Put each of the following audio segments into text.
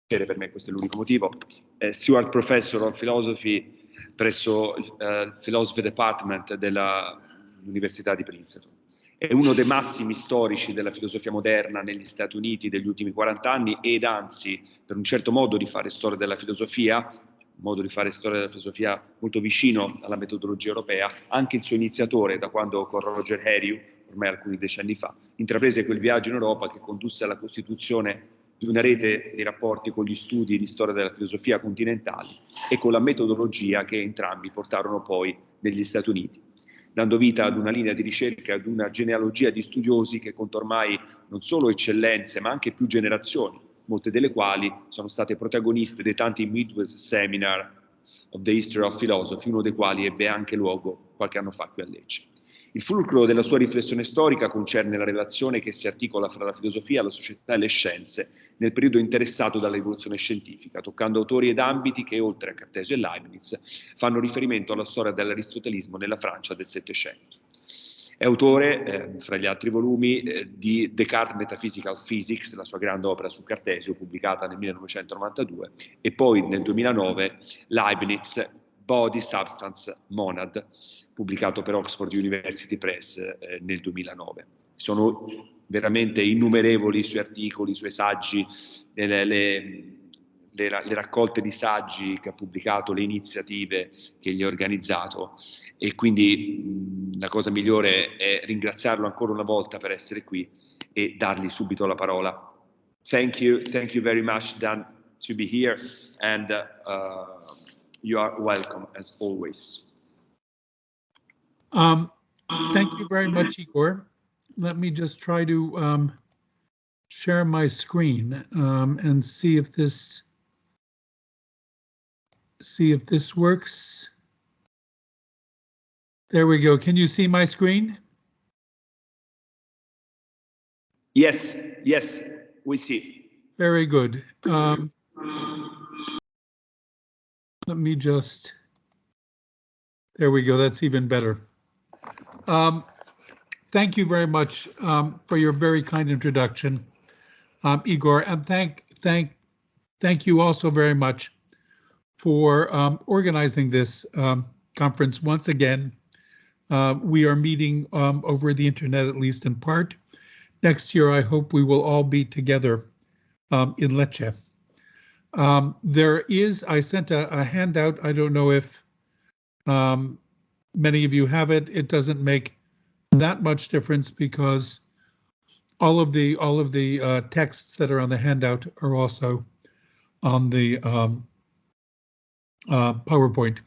per me, questo è l'unico motivo. Stewart Professor of Philosophy presso il Philosophy Department dell'Università di Princeton. È uno dei massimi storici della filosofia moderna negli Stati Uniti degli ultimi 40 anni ed anzi, per un certo modo di fare storia della filosofia, un modo di fare storia della filosofia molto vicino alla metodologia europea, anche il suo iniziatore, da quando con Roger Heriot, ormai alcuni decenni fa, intraprese quel viaggio in Europa che condusse alla costituzione di una rete di rapporti con gli studi di storia della filosofia continentali e con la metodologia che entrambi portarono poi negli Stati Uniti, dando vita ad una linea di ricerca, ad una genealogia di studiosi che conta ormai non solo eccellenze, ma anche più generazioni, molte delle quali sono state protagoniste dei tanti Midwest Seminar of the History of Philosophy, uno dei quali ebbe anche luogo qualche anno fa qui a Lecce. Il fulcro della sua riflessione storica concerne la relazione che si articola fra la filosofia, la società e le scienze nel periodo interessato dalla rivoluzione scientifica, toccando autori ed ambiti che, oltre a Cartesio e Leibniz, fanno riferimento alla storia dell'aristotelismo nella Francia del Settecento. È autore, fra gli altri volumi, di Descartes Metaphysical Physics, la sua grande opera su Cartesio, pubblicata nel 1992, e poi nel 2009 Leibniz, Body, Substance, Monad, pubblicato per Oxford University Press nel 2009. Sono veramente innumerevoli i suoi articoli, i suoi saggi, le raccolte di saggi che ha pubblicato, le iniziative che gli ha organizzato, e quindi la cosa migliore è ringraziarlo ancora una volta per essere qui e dargli subito la parola. Thank you very much, Dan, to be here, and you are welcome as always. Thank you very much, Igor. Let me just try to share my screen and see if this works. There we go. Can you see my screen? Yes, we see. Very good. Let me just, there we go. That's even better. Thank you very much for your very kind introduction, Igor, and thank you also very much for organizing this conference once again. We are meeting over the internet, at least in part. Next year, I hope we will all be together in Lecce. I sent a handout. I don't know if many of you have it. It doesn't make that much difference because all of the texts that are on the handout are also on the PowerPoint.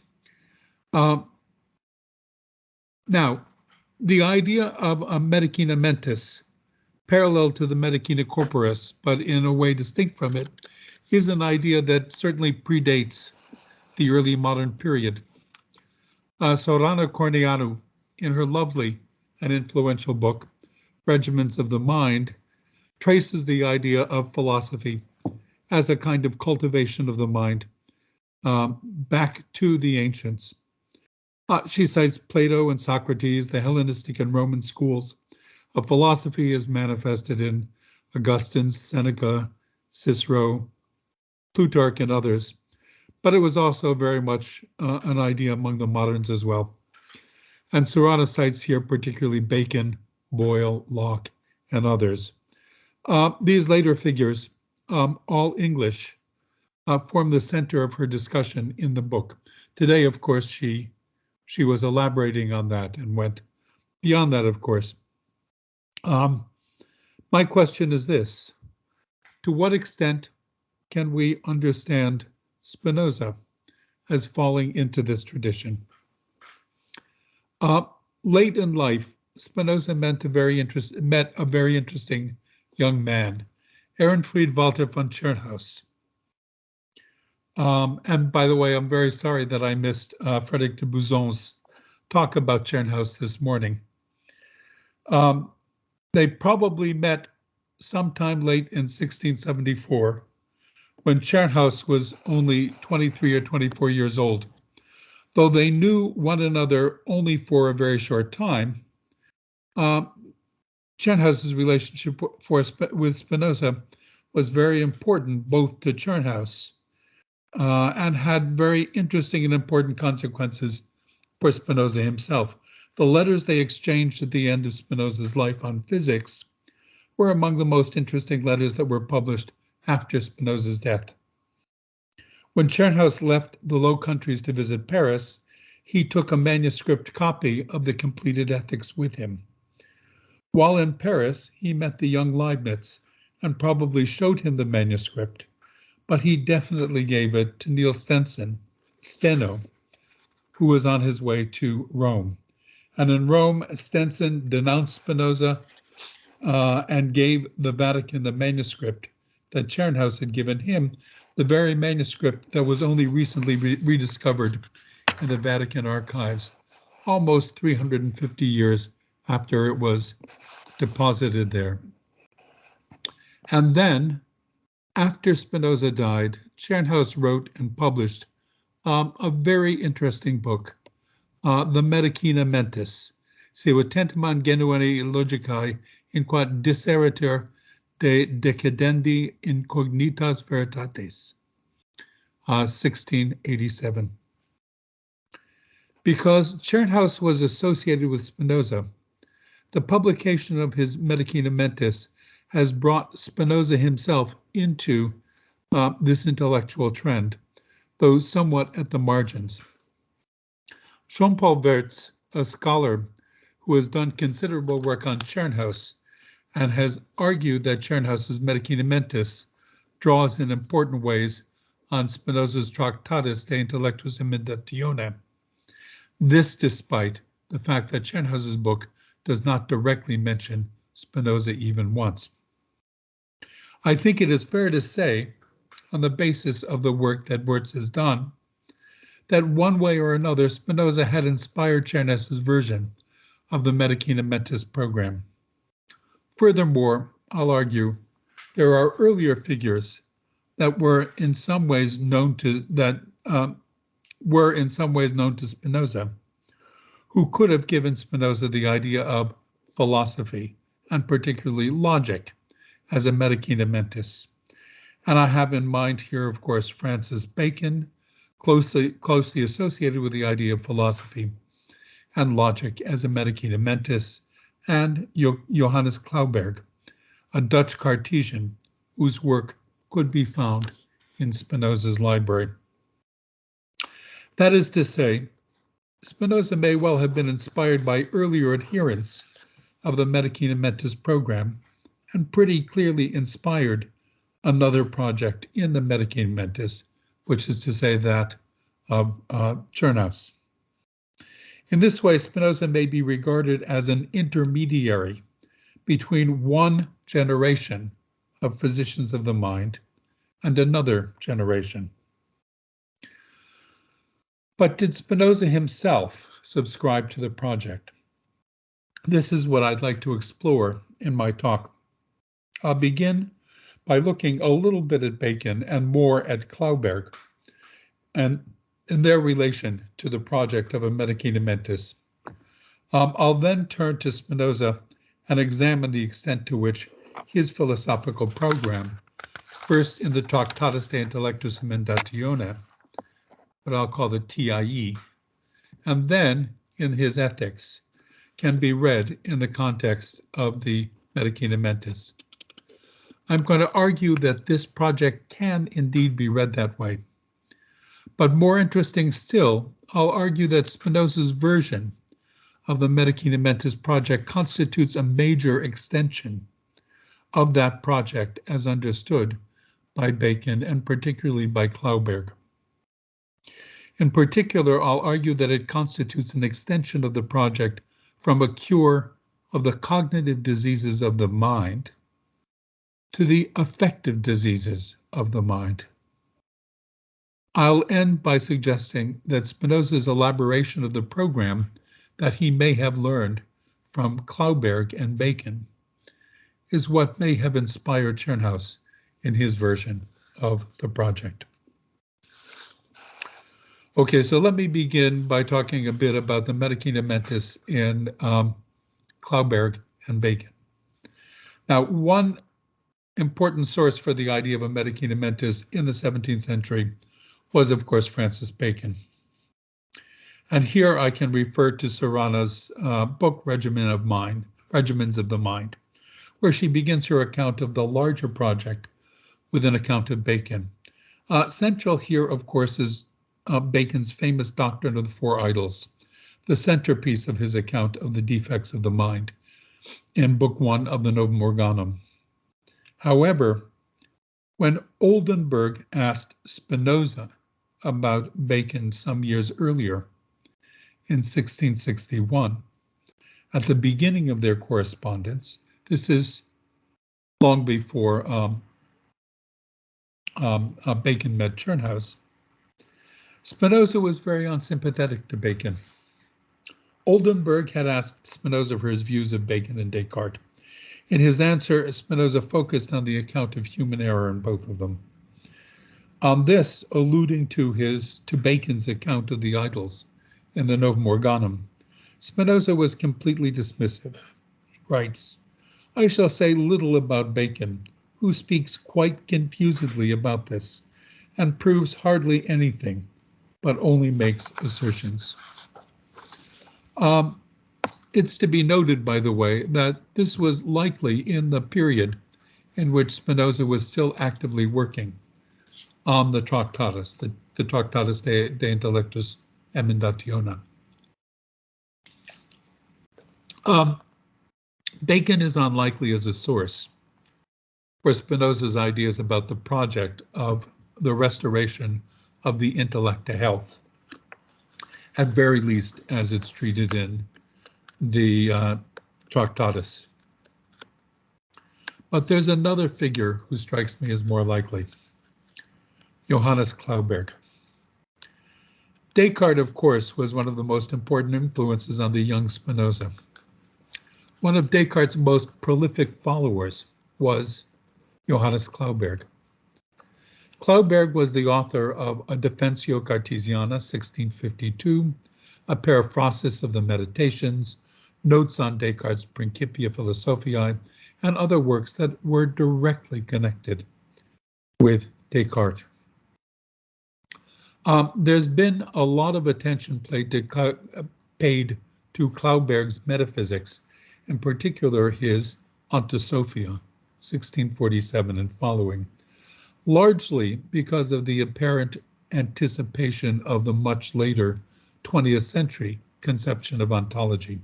Now, the idea of a medicina mentis, parallel to the medicina corporis, but in a way distinct from it, is an idea that certainly predates the early modern period. Sorana Corneanu, in her lovely and influential book, Regiments of the Mind, traces the idea of philosophy as a kind of cultivation of the mind back to the ancients. She cites Plato and Socrates, the Hellenistic and Roman schools of philosophy as manifested in Augustine, Seneca, Cicero, Plutarch, and others. But it was also very much an idea among the moderns as well. And Sorana cites here particularly Bacon, Boyle, Locke, and others. These later figures, all English, form the center of her discussion in the book. Today, of course, she was elaborating on that and went beyond that, of course. My question is this: to what extent can we understand Spinoza as falling into this tradition? Late in life, Spinoza met a very interesting young man, Ehrenfried Walter von Tschirnhaus. And by the way, I'm very sorry that I missed Frédéric de Buzon's talk about Tschirnhaus this morning. They probably met sometime late in 1674, when Tschirnhaus was only 23 or 24 years old. Though they knew one another only for a very short time, Tschirnhaus's relationship with Spinoza was very important both to Tschirnhaus and had very interesting and important consequences for Spinoza himself. The letters they exchanged at the end of Spinoza's life on physics were among the most interesting letters that were published after Spinoza's death. When Tschirnhaus left the Low Countries to visit Paris, he took a manuscript copy of the completed Ethics with him. While in Paris, he met the young Leibniz and probably showed him the manuscript, but he definitely gave it to Niels Steno, who was on his way to Rome. And in Rome, Stenson denounced Spinoza and gave the Vatican the manuscript that Tschirnhaus had given him, the very manuscript that was only recently rediscovered in the Vatican archives, almost 350 years after it was deposited there. And then, after Spinoza died, Tschirnhaus wrote and published a very interesting book, the Medicina Mentis, seu tentamam genuini logicae in quod disseriter de decidendi incognitas veritates, 1687. Because Tschirnhaus was associated with Spinoza, the publication of his Medicina Mentis has brought Spinoza himself into this intellectual trend, though somewhat at the margins. Jean-Paul Wertz, a scholar who has done considerable work on Tschirnhaus and has argued that Tschirnhaus's Medicina Mentis draws in important ways on Spinoza's Tractatus de Intellectus Imitatione. This despite the fact that Tschirnhaus's book does not directly mention Spinoza even once. I think it is fair to say, on the basis of the work that Wertz has done, that one way or another Spinoza had inspired Tschirnhaus's version of the Medicina Mentis program. Furthermore, I'll argue, there are earlier figures that were in some ways known to Spinoza, who could have given Spinoza the idea of philosophy, and particularly logic, as a Medicina Mentis. And I have in mind here, of course, Francis Bacon, closely associated with the idea of philosophy and logic as a Medicina Mentis, and Johannes Klauberg, a Dutch Cartesian whose work could be found in Spinoza's library. That is to say, Spinoza may well have been inspired by earlier adherents of the Medicina Mentis program and pretty clearly inspired another project in the Medicina Mentis, which is to say that of Tschirnhaus. In this way, Spinoza may be regarded as an intermediary between one generation of physicians of the mind and another generation. But did Spinoza himself subscribe to the project? This is what I'd like to explore in my talk. I'll begin by looking a little bit at Bacon and more at Klauberg and in their relation to the project of a Medicina Mentis. I'll then turn to Spinoza and examine the extent to which his philosophical program, first in the Tractatus de Intellectus Imitatione, what I'll call the TIE, and then in his Ethics, can be read in the context of the Medicina Mentis. I'm going to argue that this project can indeed be read that way. But more interesting still, I'll argue that Spinoza's version of the Medicina Mentis project constitutes a major extension of that project as understood by Bacon and particularly by Klauberg. In particular, I'll argue that it constitutes an extension of the project from a cure of the cognitive diseases of the mind to the affective diseases of the mind. I'll end by suggesting that Spinoza's elaboration of the program that he may have learned from Klauberg and Bacon is what may have inspired Tschirnhaus in his version of the project. Okay, so let me begin by talking a bit about the Medicina Mentis in Klauberg and Bacon. Now, one important source for the idea of a medicina mentis in the 17th century was, of course, Francis Bacon. And here I can refer to Serrana's book, Regimens of the Mind, where she begins her account of the larger project with an account of Bacon. Central here, of course, is Bacon's famous doctrine of the four idols, the centerpiece of his account of the defects of the mind in Book 1 of the Novum Organum. However, when Oldenburg asked Spinoza about Bacon some years earlier, in 1661, at the beginning of their correspondence, this is long before Bacon met Tschirnhaus, Spinoza was very unsympathetic to Bacon. Oldenburg had asked Spinoza for his views of Bacon and Descartes. In his answer, Spinoza focused on the account of human error in both of them. On this, alluding to Bacon's account of the idols in the Novum Organum, Spinoza was completely dismissive. He writes, "I shall say little about Bacon, who speaks quite confusedly about this, and proves hardly anything, but only makes assertions." It's to be noted, by the way, that this was likely in the period in which Spinoza was still actively working on the Tractatus, the Tractatus de Intellectus Emendatione. Bacon is unlikely as a source for Spinoza's ideas about the project of the restoration of the intellect to health, at very least as it's treated in the Tractatus. But there's another figure who strikes me as more likely, Johannes Klauberg. Descartes, of course, was one of the most important influences on the young Spinoza. One of Descartes' most prolific followers was Johannes Klauberg. Klauberg was the author of A Defensio Cartesiana, 1652, a paraphrasis of the Meditations, notes on Descartes' Principia Philosophiae, and other works that were directly connected with Descartes. There's been a lot of attention paid to Klauberg's metaphysics, in particular his Ontosophia, 1647 and following, largely because of the apparent anticipation of the much later 20th century conception of ontology.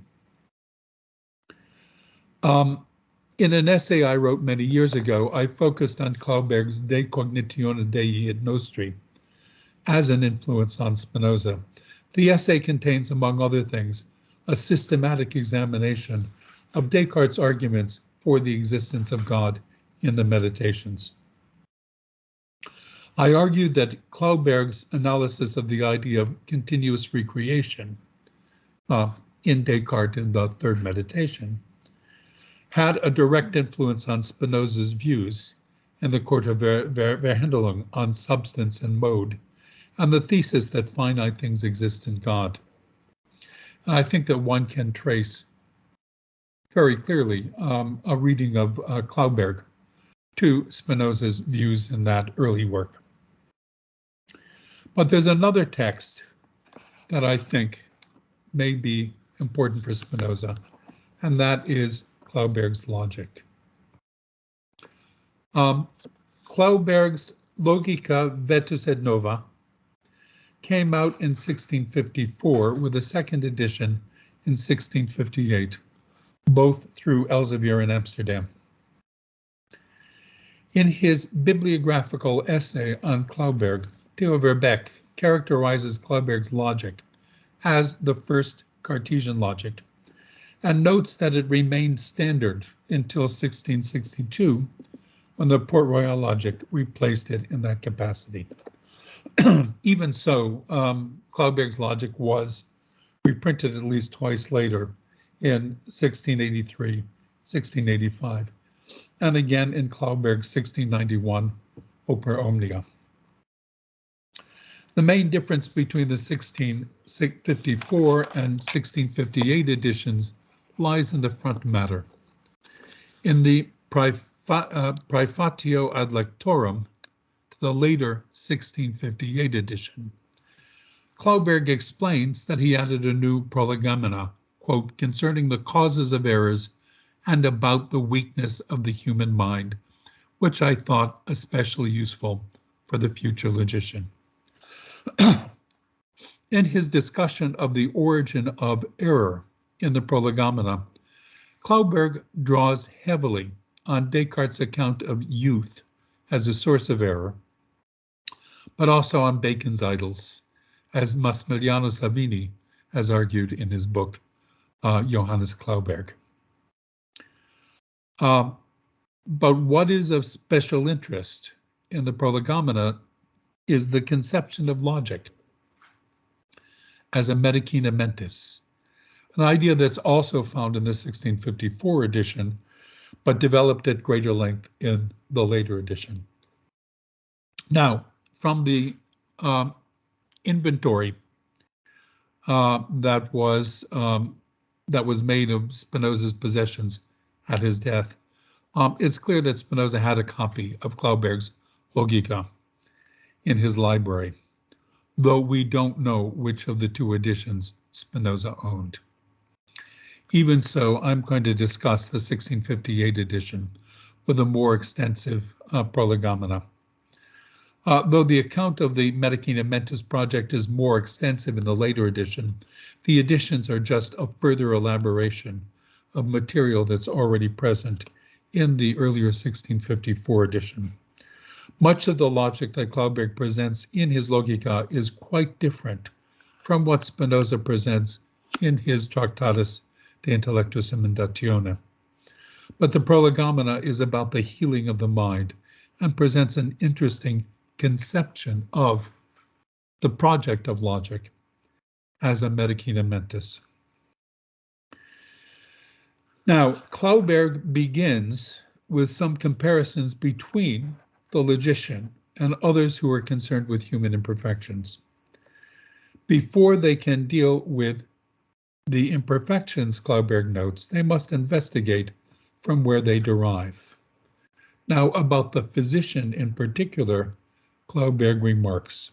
In an essay I wrote many years ago, I focused on Klauberg's De Cognitione Dei et Nostri as an influence on Spinoza. The essay contains, among other things, a systematic examination of Descartes' arguments for the existence of God in the Meditations. I argued that Klauberg's analysis of the idea of continuous recreation in Descartes in the third meditation had a direct influence on Spinoza's views in the Quarta Verhandlung on substance and mode, and the thesis that finite things exist in God. And I think that one can trace very clearly a reading of Klauberg to Spinoza's views in that early work. But there's another text that I think may be important for Spinoza, and that is Klauberg's logic. Klauberg's Logica Vetus et Nova came out in 1654 with a second edition in 1658, both through Elsevier in Amsterdam. In his bibliographical essay on Klauberg, Theo Verbeek characterizes Klauberg's logic as the first Cartesian logic, and notes that it remained standard until 1662, when the Port Royal logic replaced it in that capacity. Even so, Klauberg's logic was reprinted at least twice later in 1683, 1685, and again in Klauberg's 1691 Opera Omnia. The main difference between the 1654 and 1658 editions lies in the front matter. In the Praefatio ad Lectorum to the later 1658 edition, Klauberg explains that he added a new prolegomena, quote, concerning the causes of errors and about the weakness of the human mind, which I thought especially useful for the future logician. In his discussion of the origin of error in the prolegomena, Klauberg draws heavily on Descartes' account of youth as a source of error, but also on Bacon's idols, as Massimiliano Savini has argued in his book, Johannes Klauberg. But what is of special interest in the prolegomena is the conception of logic as a medicina mentis, an idea that's also found in the 1654 edition, but developed at greater length in the later edition. Now, from the inventory that was made of Spinoza's possessions at his death, it's clear that Spinoza had a copy of Klauberg's Logica in his library, though we don't know which of the two editions Spinoza owned. Even so, I'm going to discuss the 1658 edition with a more extensive prolegomena. Though the account of the Medicina Mentis project is more extensive in the later edition, the additions are just a further elaboration of material that's already present in the earlier 1654 edition. Much of the logic that Klauberg presents in his Logica is quite different from what Spinoza presents in his Tractatus de Intellectus Emendatione. But the prolegomena is about the healing of the mind and presents an interesting conception of the project of logic as a medicina mentis. Now, Klauberg begins with some comparisons between the logician and others who are concerned with human imperfections. Before they can deal with the imperfections, Klauberg notes, they must investigate from where they derive. Now, about the physician in particular, Klauberg remarks,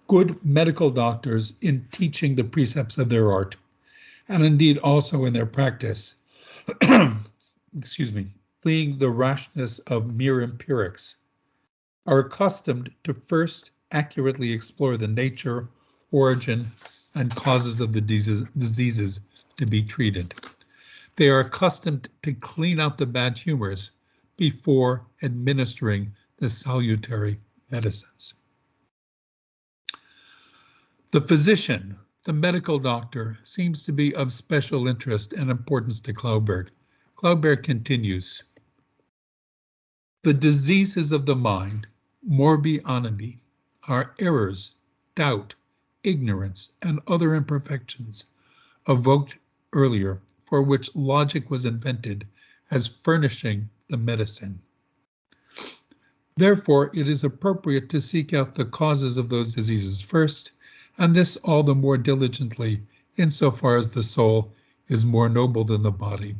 good medical doctors in teaching the precepts of their art, and indeed also in their practice, excuse me, fleeing the rashness of mere empirics, are accustomed to first accurately explore the nature, origin, and causes of the diseases to be treated. They are accustomed to clean out the bad humors before administering the salutary medicines. The physician, the medical doctor, seems to be of special interest and importance to Klauberg. Klauberg continues, the diseases of the mind, morbi animi, are errors, doubt, ignorance, and other imperfections evoked earlier, for which logic was invented as furnishing the medicine. Therefore, it is appropriate to seek out the causes of those diseases first, and this all the more diligently insofar as the soul is more noble than the body,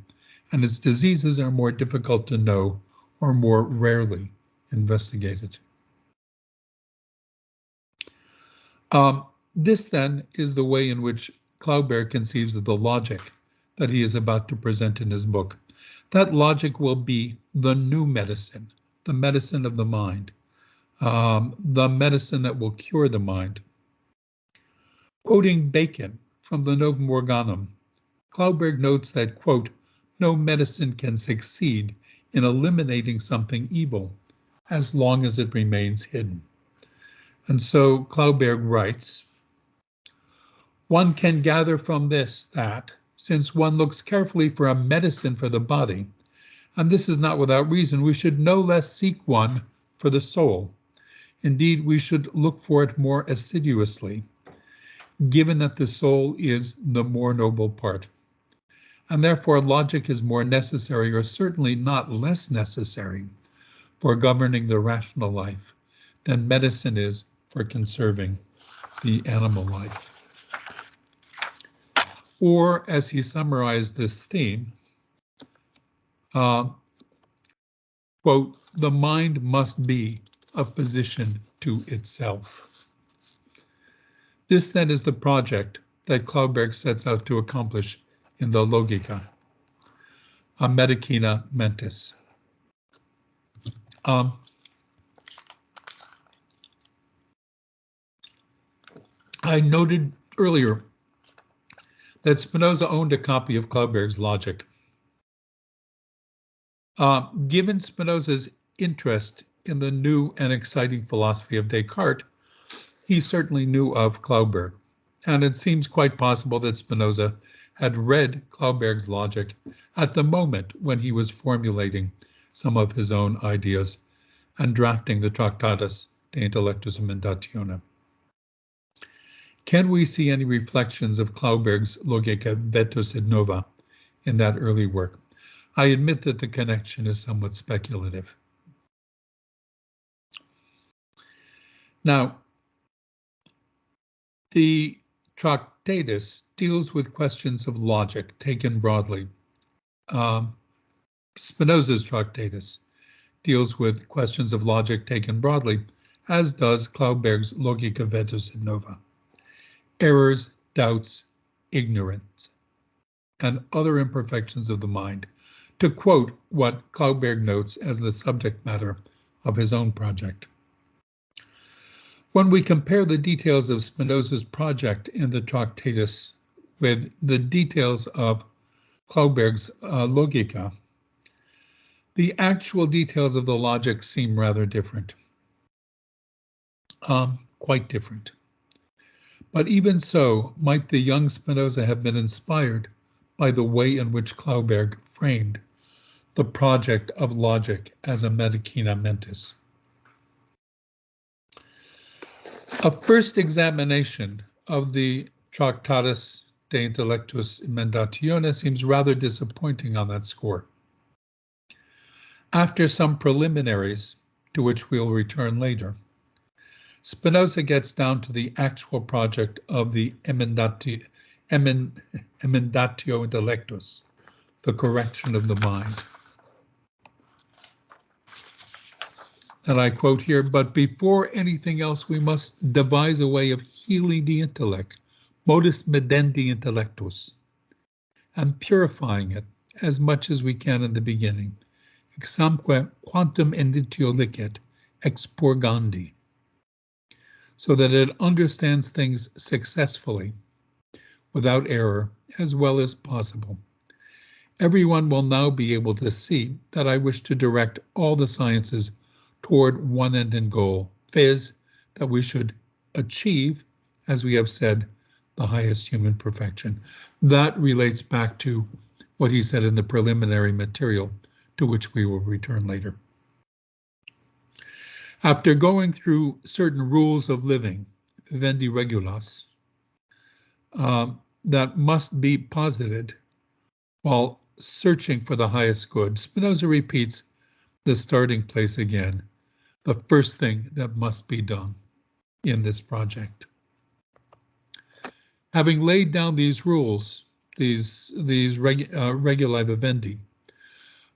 and its diseases are more difficult to know or more rarely investigated. This then is the way in which Klauberg conceives of the logic that he is about to present in his book. That logic will be the new medicine, the medicine of the mind, the medicine that will cure the mind. Quoting Bacon from the Novum Organum, Klauberg notes that, quote, no medicine can succeed in eliminating something evil as long as it remains hidden. And so Klauberg writes, one can gather from this that, since one looks carefully for a medicine for the body, and this is not without reason, we should no less seek one for the soul. Indeed, we should look for it more assiduously, given that the soul is the more noble part. And therefore logic is more necessary, or certainly not less necessary, for governing the rational life than medicine is for conserving the animal life. Or, as he summarized this theme, quote, the mind must be a physician to itself. This then is the project that Klauberg sets out to accomplish in the Logica, a medicina mentis. I noted earlier that Spinoza owned a copy of Klauberg's Logic. Given Spinoza's interest in the new and exciting philosophy of Descartes, he certainly knew of Klauberg, and it seems quite possible that Spinoza had read Klauberg's Logic at the moment when he was formulating some of his own ideas and drafting the Tractatus de Intellectus Emendatione. Can we see any reflections of Klauberg's Logica Vetus et Nova in that early work? I admit that the connection is somewhat speculative. Now, the Tractatus deals with questions of logic taken broadly. Spinoza's Tractatus deals with questions of logic taken broadly, as does Klauberg's Logica Vetus et Nova. Errors, doubts, ignorance, and other imperfections of the mind, to quote what Klauberg notes as the subject matter of his own project. When we compare the details of Spinoza's project in the Tractatus with the details of Klauberg's Logica, the actual details of the logic seem rather different, quite different. But even so, might the young Spinoza have been inspired by the way in which Klauberg framed the project of logic as a medicina mentis. A first examination of the Tractatus de Intellectus Emendatione seems rather disappointing on that score. After some preliminaries, to which we'll return later, Spinoza gets down to the actual project of the Emendatio Intellectus, the correction of the mind. And I quote here, but before anything else, we must devise a way of healing the intellect, modus medendi intellectus, and purifying it as much as we can in the beginning, examque quantum inditio licet expurgandi, so that it understands things successfully, without error, as well as possible. Everyone will now be able to see that I wish to direct all the sciences toward one end and goal, viz., that we should achieve, as we have said, the highest human perfection. That relates back to what he said in the preliminary material, to which we will return later. After going through certain rules of living, vivendi regulas, that must be posited while searching for the highest good, Spinoza repeats the starting place again, the first thing that must be done in this project. Having laid down these rules, these regulae vivendi,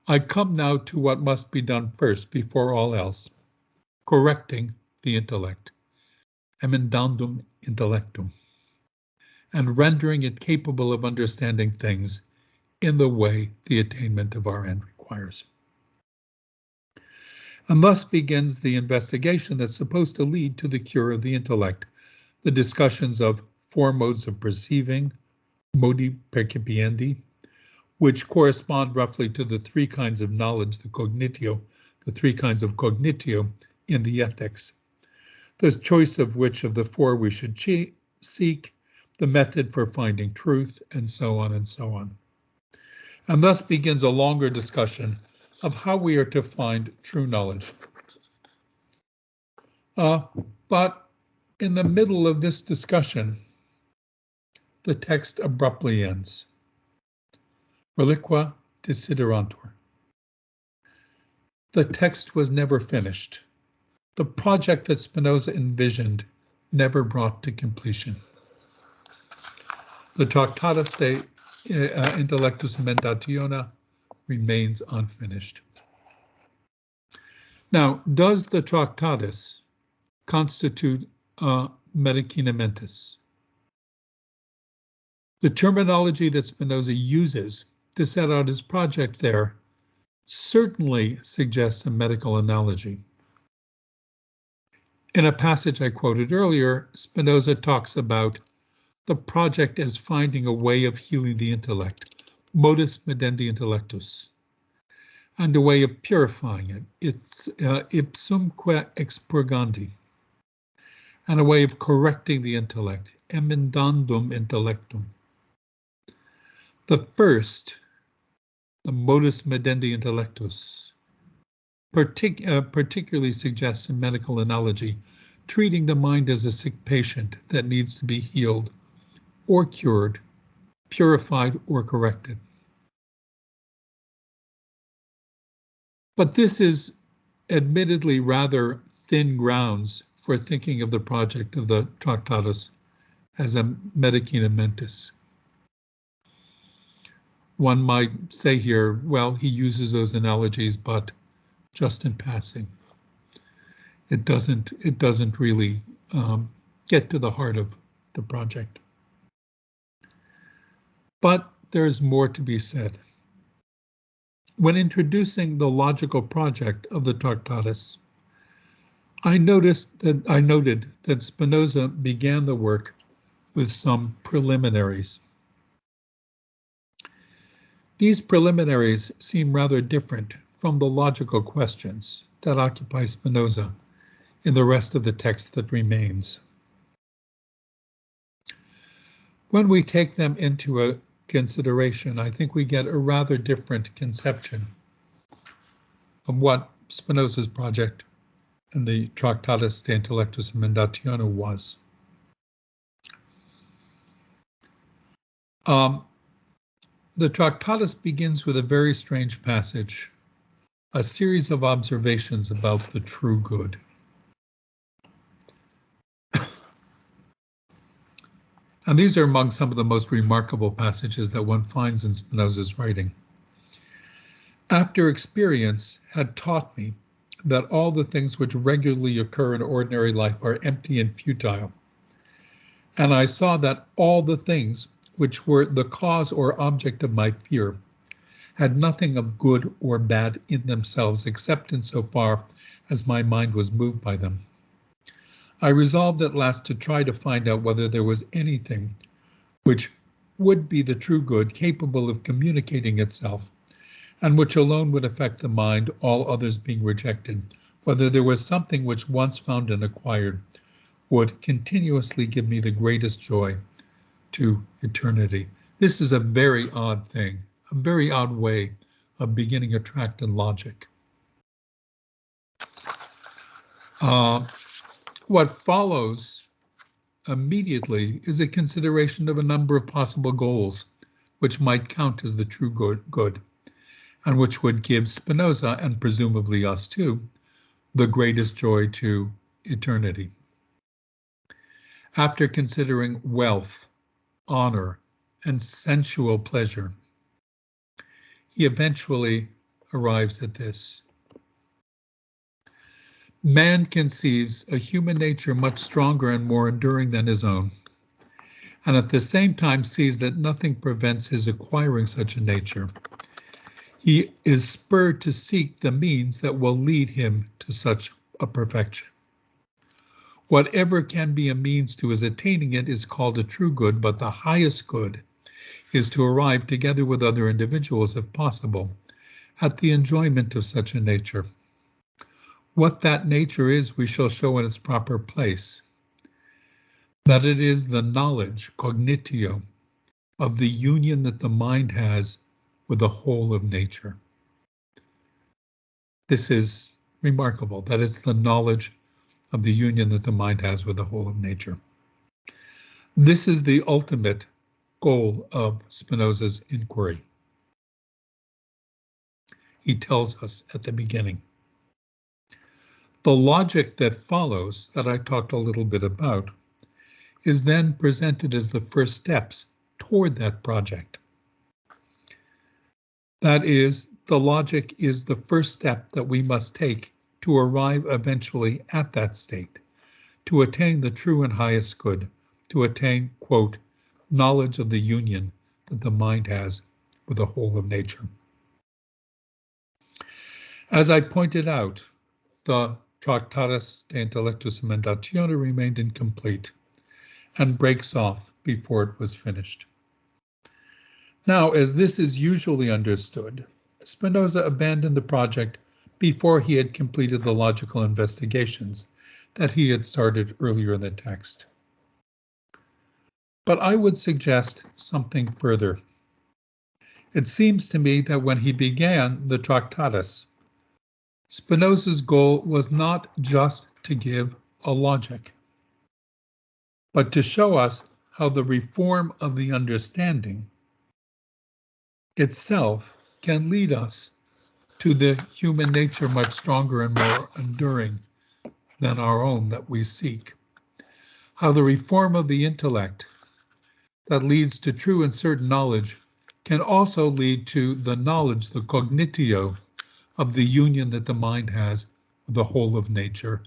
I come now to what must be done first before all else, correcting the intellect, emendandum intellectum, and rendering it capable of understanding things in the way the attainment of our end requires. And thus begins the investigation that's supposed to lead to the cure of the intellect, the discussions of four modes of perceiving, modi percipiendi, which correspond roughly to the three kinds of knowledge, the three kinds of cognitio in the ethics, the choice of which of the four we should seek, the method for finding truth, and so on and so on. And thus begins a longer discussion of how we are to find true knowledge. But in the middle of this discussion, the text abruptly ends. Reliqua desiderantur. The text was never finished. The project that Spinoza envisioned never brought to completion. The Tractatus de Intellectus Emendatione remains unfinished. Now, does the Tractatus constitute a medicina mentis? The terminology that Spinoza uses to set out his project there certainly suggests a medical analogy. In a passage I quoted earlier, Spinoza talks about the project as finding a way of healing the intellect, modus medendi intellectus, and a way of purifying it, it's ipsumque expurgandi, and a way of correcting the intellect, emendandum intellectum. The first, the modus medendi intellectus, particularly suggests a medical analogy, treating the mind as a sick patient that needs to be healed or cured, purified or corrected. But this is admittedly rather thin grounds for thinking of the project of the Tractatus as a medicina mentis. One might say here, well, he uses those analogies, but just in passing. It doesn't really get to the heart of the project. But there's more to be said. When introducing the logical project of the Tractatus, I noted that Spinoza began the work with some preliminaries. These preliminaries seem rather different from the logical questions that occupy Spinoza in the rest of the text that remains. When we take them into a consideration, I think we get a rather different conception of what Spinoza's project in the Tractatus de Intellectus Emendatione was. The Tractatus begins with a very strange passage, a series of observations about the true good. And these are among some of the most remarkable passages that one finds in Spinoza's writing. After experience had taught me that all the things which regularly occur in ordinary life are empty and futile, and I saw that all the things which were the cause or object of my fear had nothing of good or bad in themselves except insofar as my mind was moved by them, I resolved at last to try to find out whether there was anything which would be the true good capable of communicating itself, and which alone would affect the mind, all others being rejected, whether there was something which once found and acquired would continuously give me the greatest joy to eternity. This is a very odd thing, a very odd way of beginning a tract in logic. What follows immediately is a consideration of a number of possible goals which might count as the true good, and which would give Spinoza, and presumably us too, the greatest joy to eternity. After considering wealth, honor, and sensual pleasure, he eventually arrives at this. Man conceives a human nature much stronger and more enduring than his own, and at the same time sees that nothing prevents his acquiring such a nature. He is spurred to seek the means that will lead him to such a perfection. Whatever can be a means to his attaining it is called a true good, but the highest good is to arrive together with other individuals, if possible, at the enjoyment of such a nature. What that nature is, we shall show in its proper place. That it is the knowledge, cognitio, of the union that the mind has with the whole of nature. This is remarkable, that it's the knowledge of the union that the mind has with the whole of nature. This is the ultimate goal of Spinoza's inquiry. He tells us at the beginning. The logic that follows, that I talked a little bit about, is then presented as the first steps toward that project. That is, the logic is the first step that we must take to arrive eventually at that state, to attain the true and highest good, to attain, quote, knowledge of the union that the mind has with the whole of nature. As I pointed out, the Tractatus de Intellectus Emendatione remained incomplete and breaks off before it was finished. Now, as this is usually understood, Spinoza abandoned the project before he had completed the logical investigations that he had started earlier in the text. But I would suggest something further. It seems to me that when he began the Tractatus, Spinoza's goal was not just to give a logic, but to show us how the reform of the understanding itself can lead us to the human nature much stronger and more enduring than our own that we seek. How the reform of the intellect that leads to true and certain knowledge can also lead to the knowledge, the cognitio, of the union that the mind has with the whole of nature,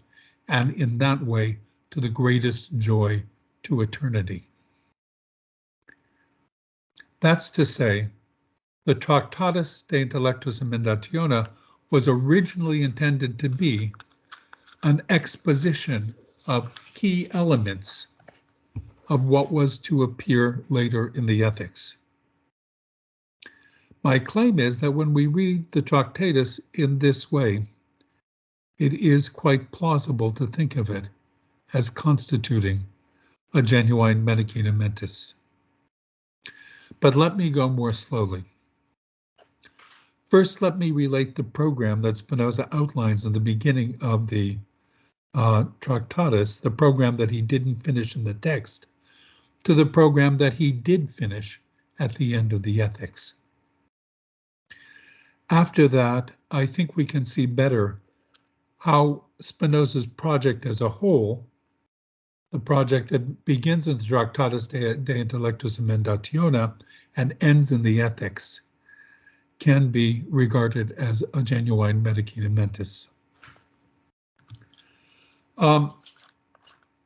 and in that way to the greatest joy to eternity. That's to say, the Tractatus de Intellectus Emendatione was originally intended to be an exposition of key elements of what was to appear later in the Ethics. My claim is that when we read the Tractatus in this way, it is quite plausible to think of it as constituting a genuine medicina mentis. But let me go more slowly. First, let me relate the program that Spinoza outlines in the beginning of the Tractatus, the program that he didn't finish in the text, to the program that he did finish at the end of the Ethics. After that, I think we can see better how Spinoza's project as a whole, the project that begins in the Tractatus de Intellectus Emendatione and ends in the Ethics, can be regarded as a genuine medicina mentis.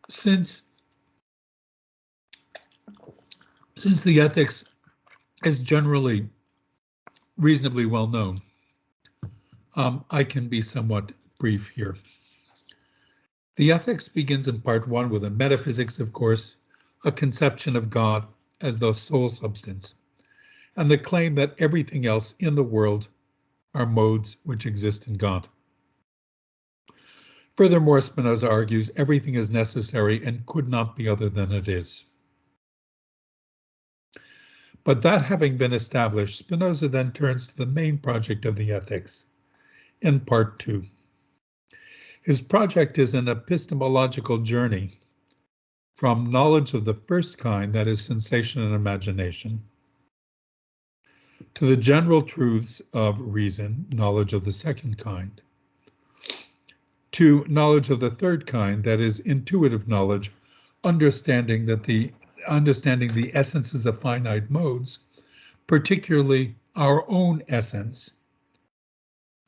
Since the Ethics is generally reasonably well known, I can be somewhat brief here. The Ethics begins in part 1 with a metaphysics, of course, a conception of God as the sole substance, and the claim that everything else in the world are modes which exist in God. Furthermore, Spinoza argues everything is necessary and could not be other than it is. But that having been established, Spinoza then turns to the main project of the Ethics in part 2. His project is an epistemological journey from knowledge of the first kind, that is sensation and imagination, to the general truths of reason, knowledge of the second kind, to knowledge of the third kind, that is intuitive knowledge, understanding the essences of finite modes, particularly our own essence,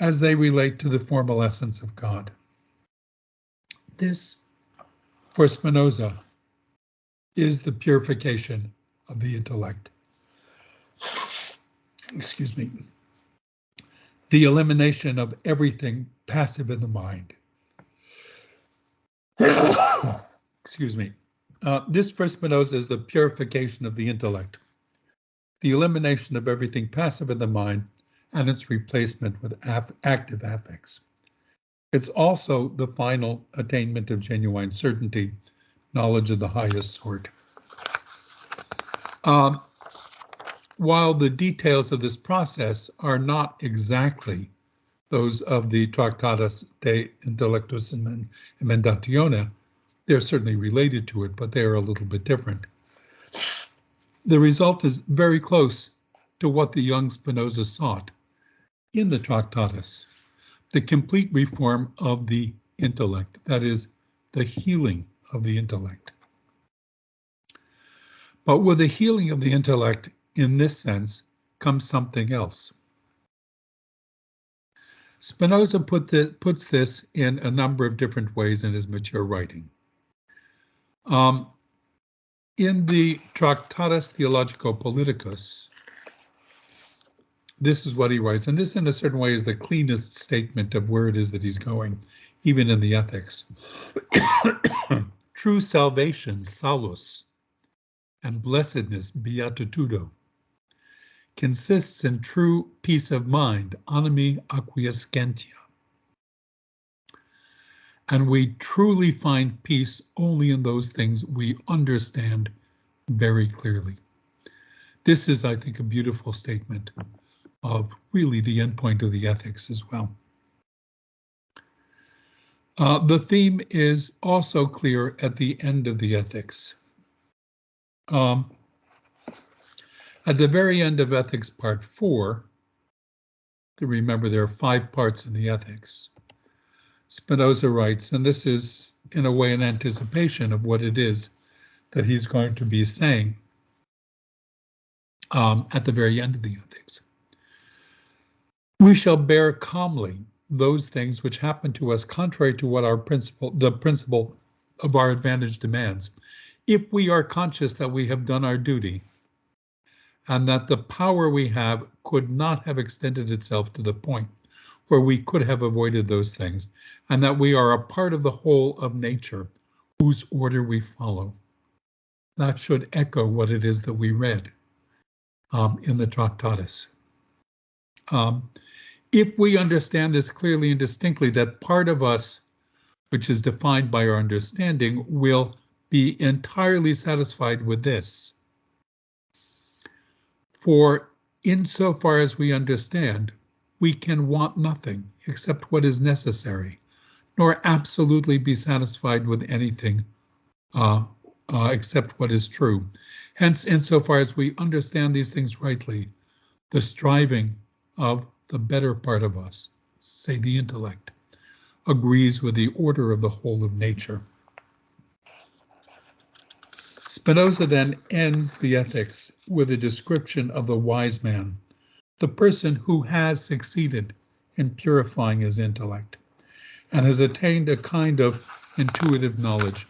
as they relate to the formal essence of God. This, for Spinoza, is the purification of the intellect. Excuse me. The elimination of everything passive in the mind. Excuse me. This for Spinoza is the purification of the intellect, the elimination of everything passive in the mind and its replacement with active affects. It's also the final attainment of genuine certainty, knowledge of the highest sort. While the details of this process are not exactly those of the Tractatus de Intellectus Emendatione, they're certainly related to it, but they are a little bit different. The result is very close to what the young Spinoza sought in the Tractatus, the complete reform of the intellect, that is, the healing of the intellect. But with the healing of the intellect, in this sense, comes something else. Spinoza puts this in a number of different ways in his mature writing. In the Tractatus Theologico-Politicus, this is what he writes, and this in a certain way is the cleanest statement of where it is that he's going, even in the ethics. True salvation, salus, and blessedness, beatitudo, consists in true peace of mind, animi acquiescentia. And we truly find peace only in those things we understand very clearly. This is, I think, a beautiful statement of really the endpoint of the ethics as well. The theme is also clear at the end of the ethics. At the very end of ethics part 4, to remember there are 5 parts in the ethics, Spinoza writes, and this is in a way an anticipation of what it is that he's going to be saying at the very end of the ethics. We shall bear calmly those things which happen to us contrary to what the principle of our advantage demands, if we are conscious that we have done our duty and that the power we have could not have extended itself to the point where we could have avoided those things, and that we are a part of the whole of nature whose order we follow. That should echo what it is that we read in the Tractatus. If we understand this clearly and distinctly, that part of us, which is defined by our understanding, will be entirely satisfied with this. For insofar as we understand, we can want nothing except what is necessary, nor absolutely be satisfied with anything except what is true. Hence, insofar as we understand these things rightly, the striving of the better part of us, say the intellect, agrees with the order of the whole of nature. Spinoza then ends the ethics with a description of the wise man, the person who has succeeded in purifying his intellect and has attained a kind of intuitive knowledge,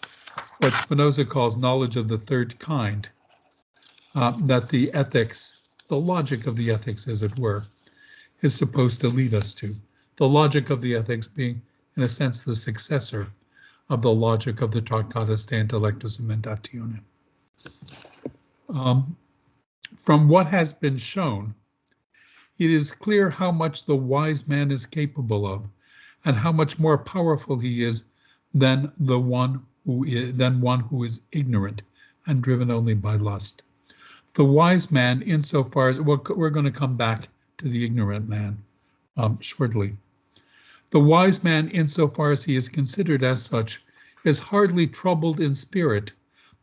what Spinoza calls knowledge of the third kind, that the ethics, the logic of the ethics, as it were, is supposed to lead us to. The logic of the ethics being, in a sense, the successor of the logic of the Tractatus de Intellectus Emendatione. From what has been shown, it is clear how much the wise man is capable of, and how much more powerful he is than one who is ignorant and driven only by lust. The wise man, insofar as we're going to come back to the ignorant man shortly. The wise man, insofar as he is considered as such, is hardly troubled in spirit,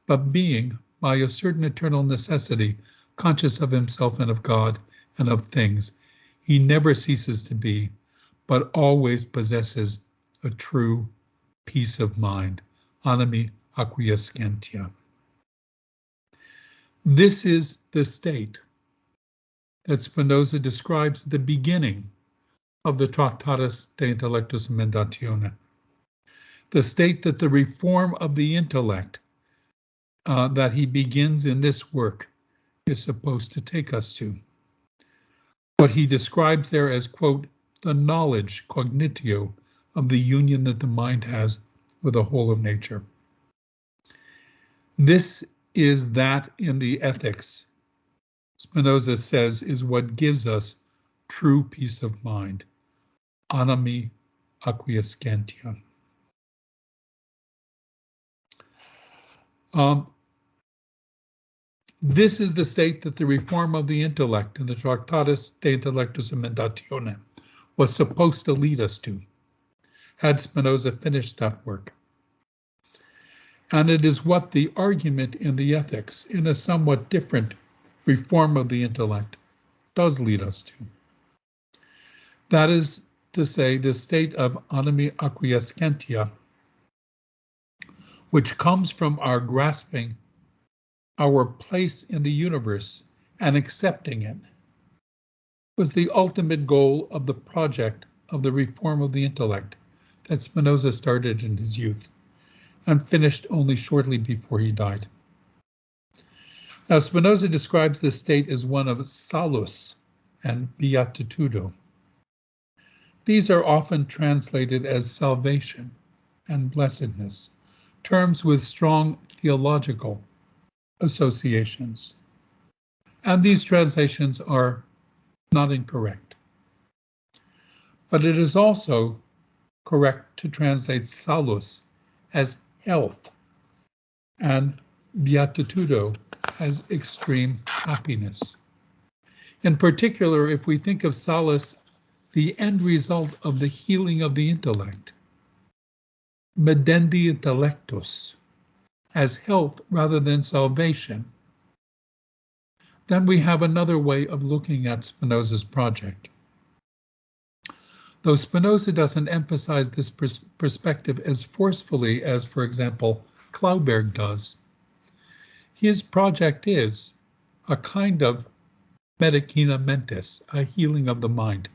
but being, by a certain eternal necessity, conscious of himself and of God and of things, he never ceases to be, but always possesses a true peace of mind, animi acquiescentia. This is the state that Spinoza describes at the beginning of the Tractatus de Intellectus Emendatione, the state that the reform of the intellect that he begins in this work is supposed to take us to. What he describes there as, quote, the knowledge, cognitio, of the union that the mind has with the whole of nature. This is that in the ethics, Spinoza says, is what gives us true peace of mind, animi acquiescentia. This is the state that the reform of the intellect in the Tractatus de Intellectus Emendatione was supposed to lead us to, had Spinoza finished that work. And it is what the argument in the ethics, in a somewhat different reform of the intellect, does lead us to. That is to say, the state of animi acquiescentia, which comes from our grasping our place in the universe and accepting it, was the ultimate goal of the project of the reform of the intellect that Spinoza started in his youth and finished only shortly before he died. Now, Spinoza describes this state as one of salus and beatitudo. These are often translated as salvation and blessedness, terms with strong theological associations. And these translations are not incorrect. But it is also correct to translate salus as health and beatitudo as extreme happiness. In particular, if we think of salus, the end result of the healing of the intellect, medendi intellectus, as health rather than salvation, then we have another way of looking at Spinoza's project. Though Spinoza doesn't emphasize this perspective as forcefully as, for example, Klauberg does, his project is a kind of medicina mentis, a healing of the mind.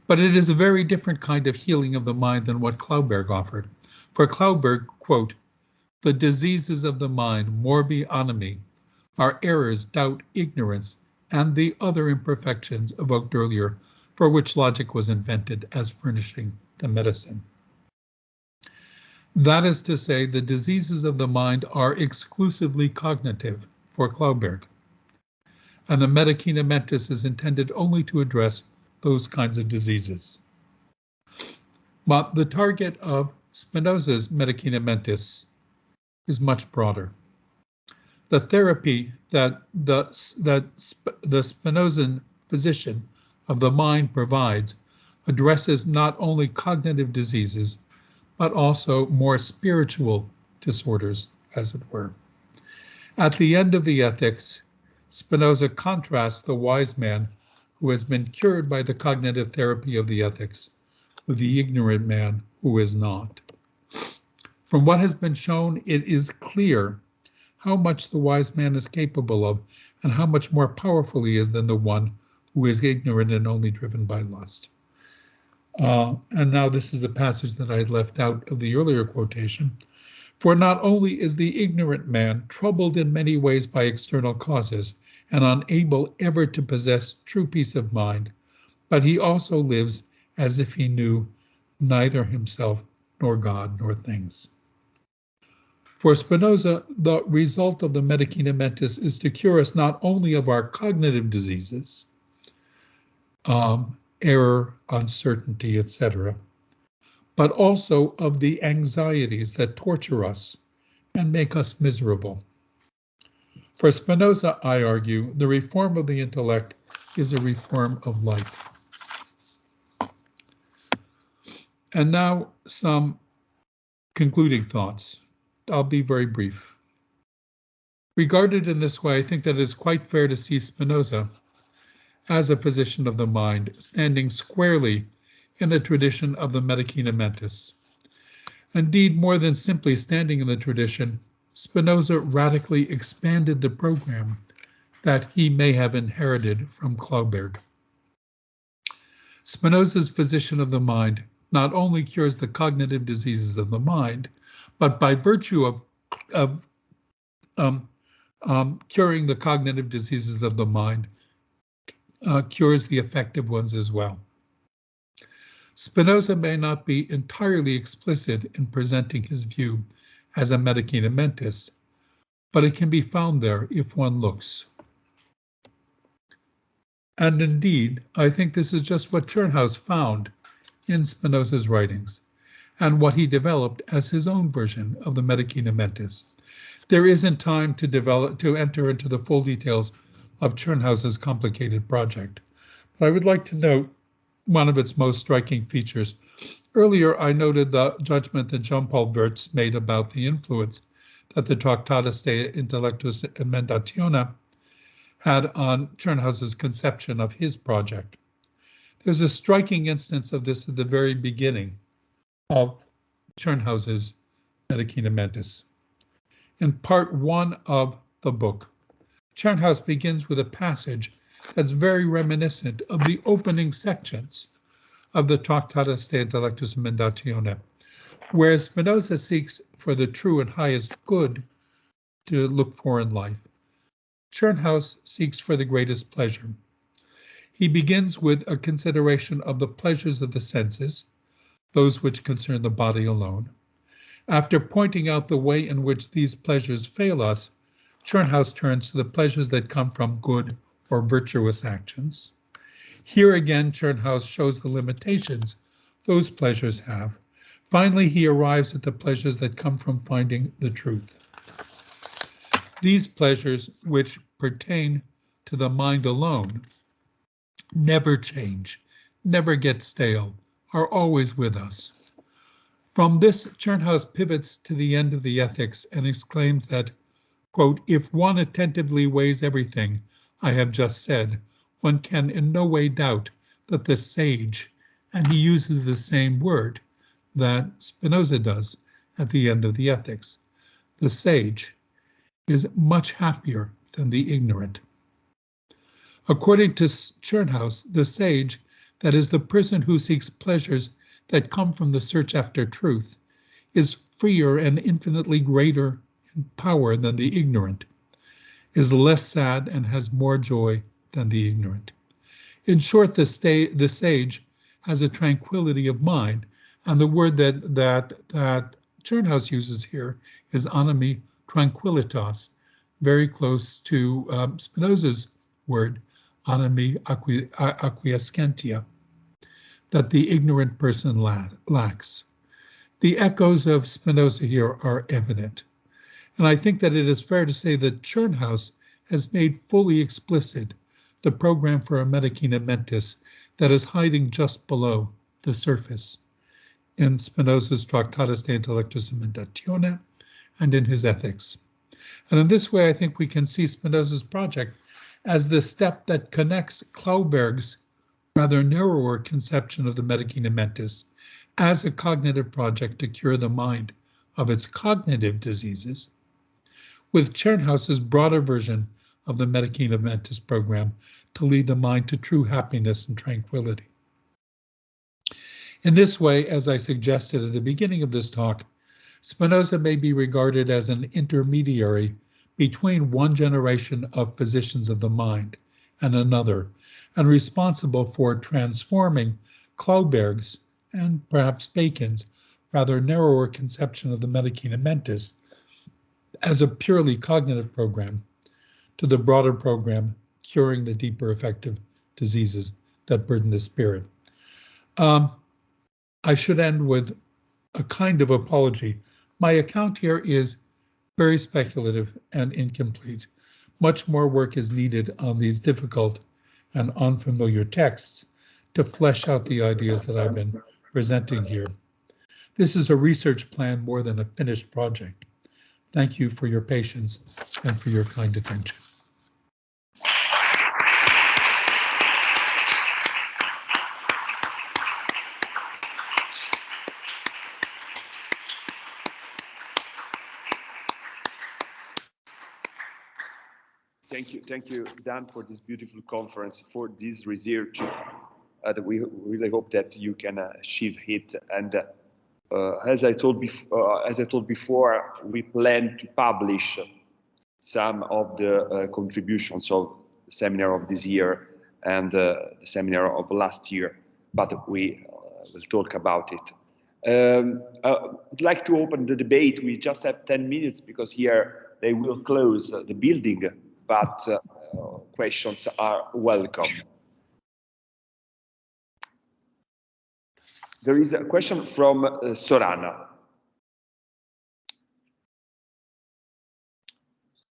But it is a very different kind of healing of the mind than what Klauberg offered. For Klauberg, quote, "The diseases of the mind, morbi animi, are errors, doubt, ignorance, and the other imperfections evoked earlier, for which logic was invented as furnishing the medicine." That is to say, the diseases of the mind are exclusively cognitive for Klauberg, and the medicina mentis is intended only to address those kinds of diseases. But the target of Spinoza's medicina mentis is much broader. The therapy that the Spinozan physician of the mind provides addresses not only cognitive diseases, but also more spiritual disorders, as it were. At the end of the Ethics, Spinoza contrasts the wise man who has been cured by the cognitive therapy of the Ethics with the ignorant man who is not. From what has been shown, it is clear how much the wise man is capable of and how much more powerful he is than the one who is ignorant and only driven by lust. And now this is the passage that I had left out of the earlier quotation. For not only is the ignorant man troubled in many ways by external causes and unable ever to possess true peace of mind, but he also lives as if he knew neither himself nor God nor things. For Spinoza, the result of the medicina mentis is to cure us not only of our cognitive diseases, error, uncertainty, etc., but also of the anxieties that torture us and make us miserable. For Spinoza, I argue, the reform of the intellect is a reform of life. And now some concluding thoughts. I'll be very brief. Regarded in this way, I think that it is quite fair to see Spinoza as a physician of the mind, standing squarely in the tradition of the medicina mentis. Indeed, more than simply standing in the tradition, Spinoza radically expanded the program that he may have inherited from Klauberg. Spinoza's physician of the mind not only cures the cognitive diseases of the mind, but by virtue of curing the cognitive diseases of the mind, cures the affective ones as well. Spinoza may not be entirely explicit in presenting his view as a medicina mentis, but it can be found there if one looks. And indeed, I think this is just what Tschirnhaus found in Spinoza's writings, and what he developed as his own version of the medicina mentis. There isn't time to enter into the full details of Tschirnhaus's complicated project, but I would like to note one of its most striking features. Earlier, I noted the judgment that Jean-Paul Wurtz made about the influence that the Tractatus de Intellectus Emendatione had on Tschirnhaus's conception of his project. There's a striking instance of this at the very beginning of Tschirnhaus's medicina mentis. In part 1 of the book, Tschirnhaus begins with a passage that's very reminiscent of the opening sections of the Tractatus de Intellectus Mendatione, where Spinoza seeks for the true and highest good to look for in life. Tschirnhaus seeks for the greatest pleasure. He begins with a consideration of the pleasures of the senses, those which concern the body alone. After pointing out the way in which these pleasures fail us, Tschirnhaus turns to the pleasures that come from good or virtuous actions. Here again, Tschirnhaus shows the limitations those pleasures have. Finally, he arrives at the pleasures that come from finding the truth. These pleasures, which pertain to the mind alone, never change, never get stale, are always with us. From this, Tschirnhaus pivots to the end of the ethics and exclaims that, quote, if one attentively weighs everything I have just said, one can in no way doubt that the sage, and he uses the same word that Spinoza does at the end of the ethics, the sage is much happier than the ignorant. According to Tschirnhaus, the sage, that is the person who seeks pleasures that come from the search after truth, is freer and infinitely greater in power than the ignorant, is less sad and has more joy than the ignorant. In short, the sage has a tranquility of mind, and the word that Tschirnhaus uses here is animi tranquillitas, very close to Spinoza's word, animi acquiescentia, that the ignorant person lacks. The echoes of Spinoza here are evident. And I think that it is fair to say that Tschirnhaus has made fully explicit the program for a medicina mentis that is hiding just below the surface in Spinoza's Tractatus de Intellectus Mendatione and in his ethics. And in this way, I think we can see Spinoza's project as the step that connects Klauberg's rather narrower conception of the medicina mentis as a cognitive project to cure the mind of its cognitive diseases, with Tschirnhaus's broader version of the medicina mentis program to lead the mind to true happiness and tranquility. In this way, as I suggested at the beginning of this talk, Spinoza may be regarded as an intermediary between one generation of physicians of the mind and another, and responsible for transforming Klauberg's and perhaps Bacon's rather narrower conception of the medicina mentis as a purely cognitive program to the broader program curing the deeper affective diseases that burden the spirit. I should end with a kind of apology. My account here is very speculative and incomplete. Much more work is needed on these difficult and unfamiliar texts to flesh out the ideas that I've been presenting here. This is a research plan more than a finished project. Thank you for your patience and for your kind attention. Thank you, Dan, for this beautiful conference, for this research. We really hope that you can achieve it. And as I told before, we plan to publish some of the contributions of the seminar of this year and the seminar of last year, but we will talk about it. I'd like to open the debate. We just have 10 minutes because here they will close the building, but questions are welcome. There is a question from Sorana.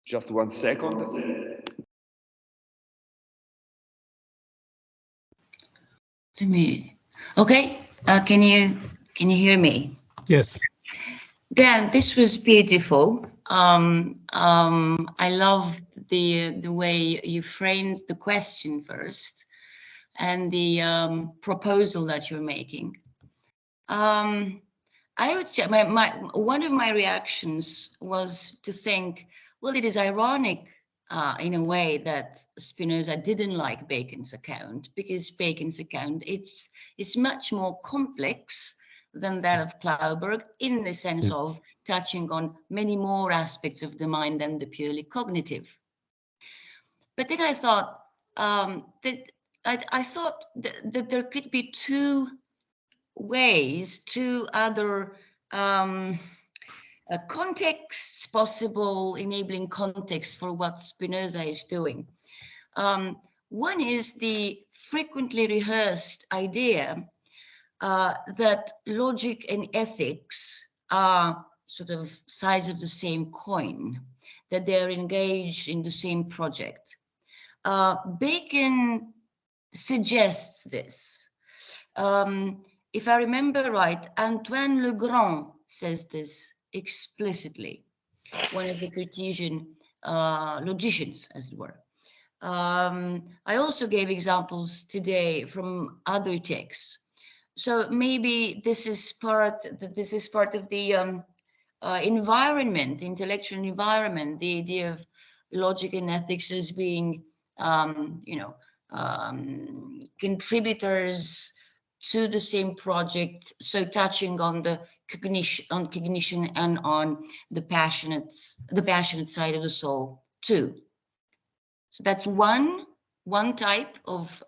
Just 1 second. Okay, can you hear me? Yes. Dan, this was beautiful. I love the way you framed the question first and the proposal that you're making. I would say one of my reactions was to think, well, it is ironic in a way that Spinoza didn't like Bacon's account, because Bacon's account it's much more complex than that of Klauberg, in the sense of touching on many more aspects of the mind than the purely cognitive. But then I thought that there could be two other contexts possible, enabling context for what Spinoza is doing. One is the frequently rehearsed idea that logic and ethics are sort of sides of the same coin, that they're engaged in the same project. Bacon suggests this. If I remember right, Antoine Legrand says this explicitly, one of the Cartesian logicians, as it were. I also gave examples today from other texts. So maybe this is part of the environment, intellectual environment, the idea of logic and ethics as being, contributors to the same project, so touching on the cognition and on the passionate side of the soul too. So that's one type of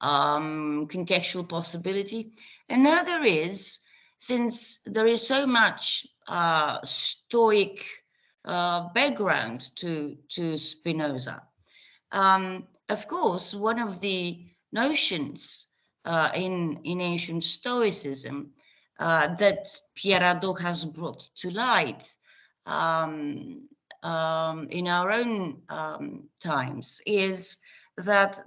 contextual possibility. Another is, since there is so much Stoic background to Spinoza, of course, one of the notions in ancient Stoicism that Pierre Hadot has brought to light in our own times is that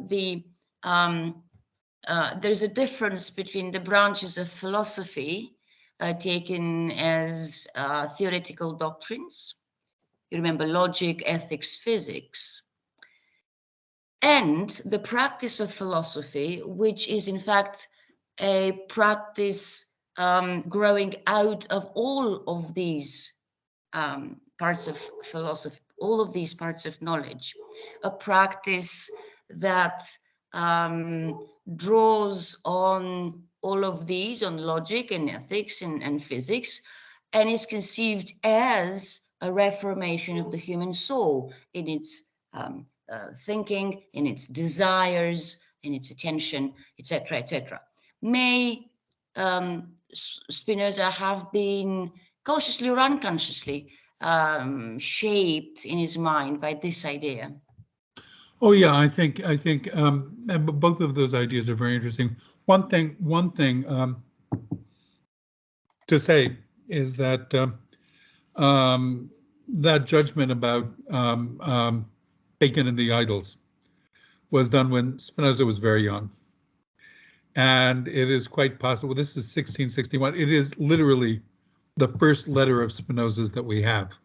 there's a difference between the branches of philosophy taken as theoretical doctrines. You remember logic, ethics, physics, and the practice of philosophy, which is in fact a practice growing out of all of these parts of philosophy, all of these parts of knowledge, a practice that draws on all of these, on logic and ethics and physics, and is conceived as a reformation of the human soul in its thinking, in its desires, in its attention, etc., etc. May Spinoza have been consciously or unconsciously shaped in his mind by this idea? Oh yeah, I think both of those ideas are very interesting. One thing to say is that that judgment about Bacon and the idols was done when Spinoza was very young. And it is quite possible, this is 1661, it is literally the first letter of Spinoza's that we have.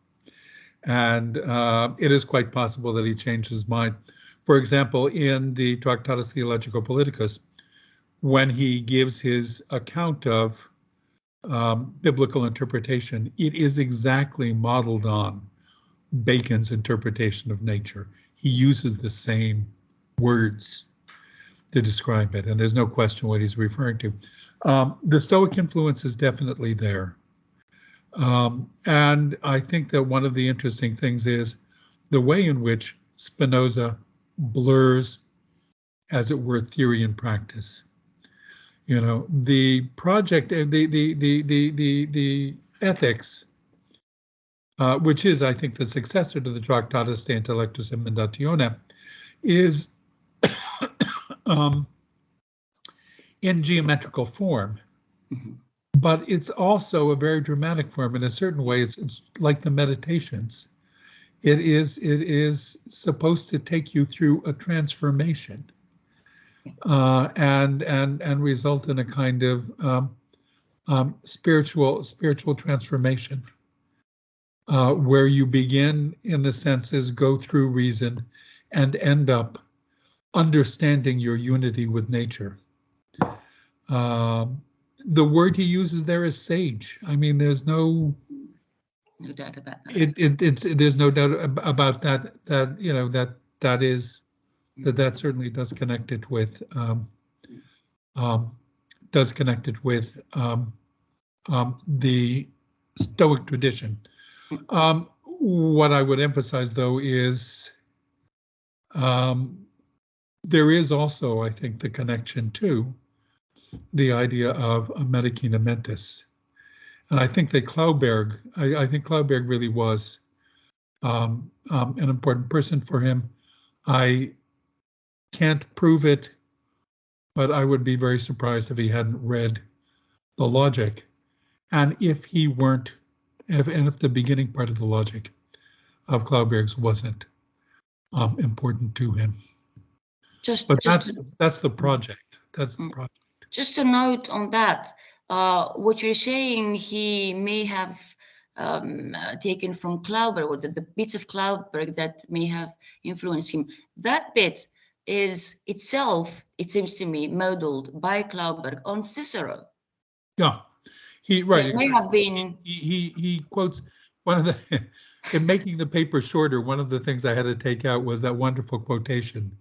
And it is quite possible that he changed his mind. For example, in the Tractatus Theologico-Politicus, when he gives his account of biblical interpretation, it is exactly modeled on Bacon's interpretation of nature. He uses the same words to describe it, and there's no question what he's referring to. The Stoic influence is definitely there. And I think that one of the interesting things is the way in which Spinoza blurs, as it were, theory and practice. You know, the project, the ethics, which is, I think, the successor to the Tractatus de Intellectus Emendatione, is in geometrical form, but it's also a very dramatic form. In a certain way, it's like the Meditations. It is supposed to take you through a transformation and result in a kind of spiritual transformation where you begin, in the senses, go through reason and end up understanding your unity with nature. The word he uses there is sage. I mean, there's no No doubt about that. There's no doubt about that. That certainly does connect it with the Stoic tradition. What I would emphasize, though, is there is also, I think, the connection to the idea of a medicina mentis. And I think that Clauberg, I think Clauberg really was an important person for him. I can't prove it, but I would be very surprised if he hadn't read the logic. And if he weren't, if the beginning part of the logic of Clauberg's wasn't important to him. That's the project. That's the project. Just a note on that. What you're saying, he may have taken from Clauberg, or the bits of Clauberg that may have influenced him. That bit is itself, it seems to me, modeled by Clauberg on Cicero. Yeah, So it may have been. He quotes one of the in making the paper shorter. One of the things I had to take out was that wonderful quotation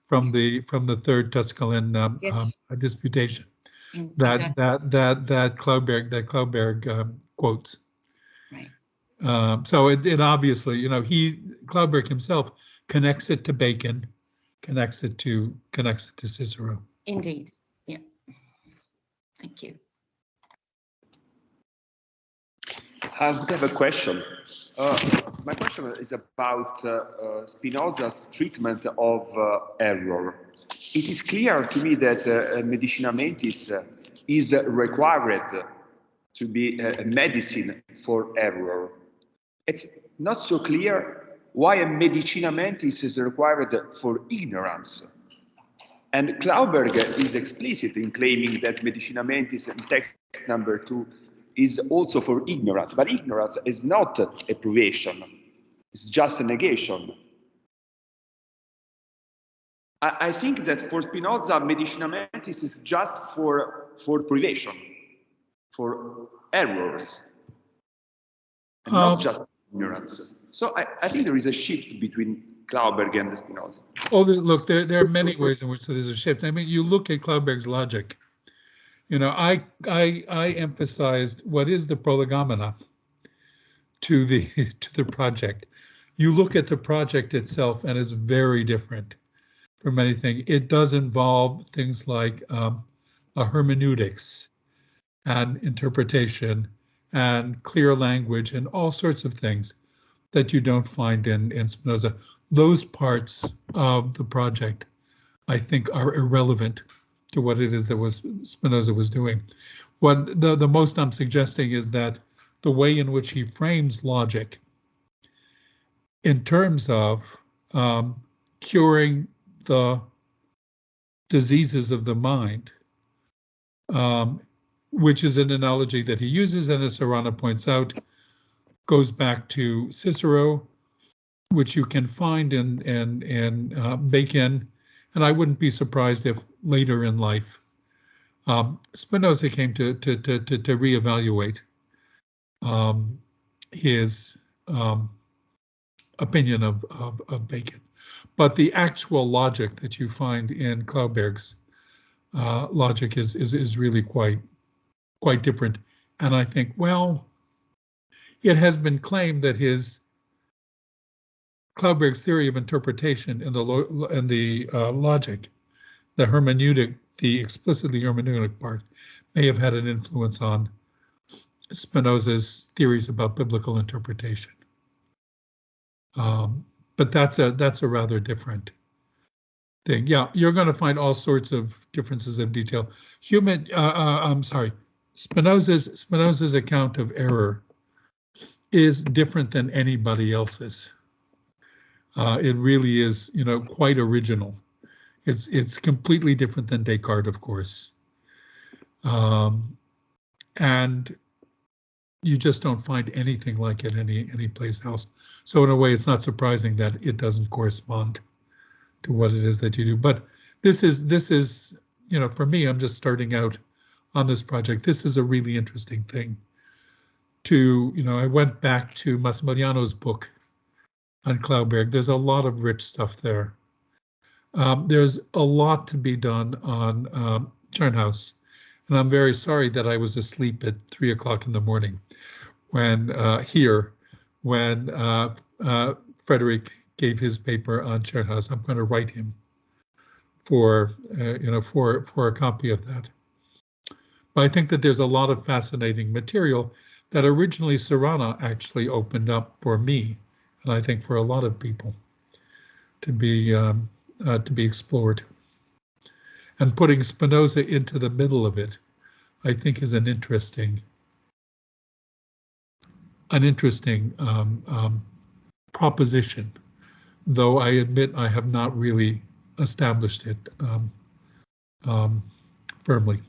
from the third Tusculan disputation. That Clauberg quotes. Right. So it obviously, Clauberg himself connects it to Bacon, connects it to Cicero. Indeed. Yeah. Thank you. I have a question. My question is about Spinoza's treatment of error. It is clear to me that medicina mentis is required to be a medicine for error. It's not so clear why a medicina mentis is required for ignorance. And Clauberg is explicit in claiming that medicina mentis in text number 2 is also for ignorance, but ignorance is not a privation, it's just a negation. I think that for Spinoza, medicina mentis is just for privation, for errors, and not just ignorance. So I think there is a shift between Clauberg and Spinoza. Oh, look, there are many ways in which there's a shift. I mean, you look at Clauberg's logic. I emphasized what is the prolegomena to the project. You look at the project itself, and it's very different from anything. It does involve things like a hermeneutics and interpretation and clear language and all sorts of things that you don't find in Spinoza. Those parts of the project, I think, are irrelevant to what it is that Spinoza was doing. What the most I'm suggesting is that the way in which he frames logic in terms of curing the diseases of the mind, which is an analogy that he uses, and as Serrano points out, goes back to Cicero, which you can find in Bacon. And I wouldn't be surprised if later in life, Spinoza came to reevaluate his opinion of Bacon. But the actual logic that you find in Clauberg's logic is really quite different. And I think, well, it has been claimed that Clauberg's theory of interpretation in the logic, the hermeneutic, the explicitly hermeneutic part, may have had an influence on Spinoza's theories about biblical interpretation. But that's a rather different thing. Yeah, you're going to find all sorts of differences of detail. Spinoza's account of error is different than anybody else's. It really is, quite original. It's completely different than Descartes, of course. And you just don't find anything like it any place else. So in a way, it's not surprising that it doesn't correspond to what it is that you do. But this is, for me, I'm just starting out on this project. This is a really interesting thing to, I went back to Massimiliano's book on Klauberg. There's a lot of rich stuff there. There's a lot to be done on Turnhouse, and I'm very sorry that I was asleep at 3 o'clock in the morning when Frederick gave his paper on Turnhouse. I'm going to write him for a copy of that. But I think that there's a lot of fascinating material that originally Serrano actually opened up for me, and I think for a lot of people to be explored. And putting Spinoza into the middle of it, I think, is an interesting proposition, though I admit I have not really established it firmly.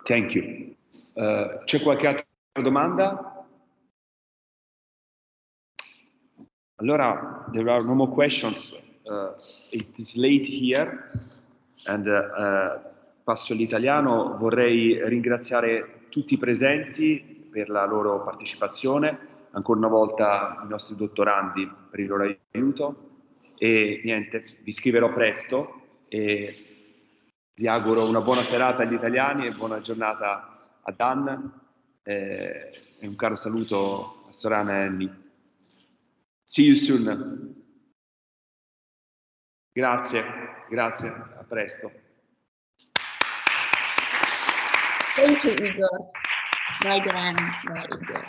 Thank you. C'è qualche altra domanda? Allora, there are no more questions. It is late here, and passo all'italiano. Vorrei ringraziare tutti i presenti per la loro partecipazione, ancora una volta i nostri dottorandi per il loro aiuto, e niente, vi scriverò presto e vi auguro una buona serata agli italiani e buona giornata a Dan, e un caro saluto a Sorana e Annie. See you soon. Grazie, a presto. Thank you, Igor. Bye, Dan. Bye, Igor.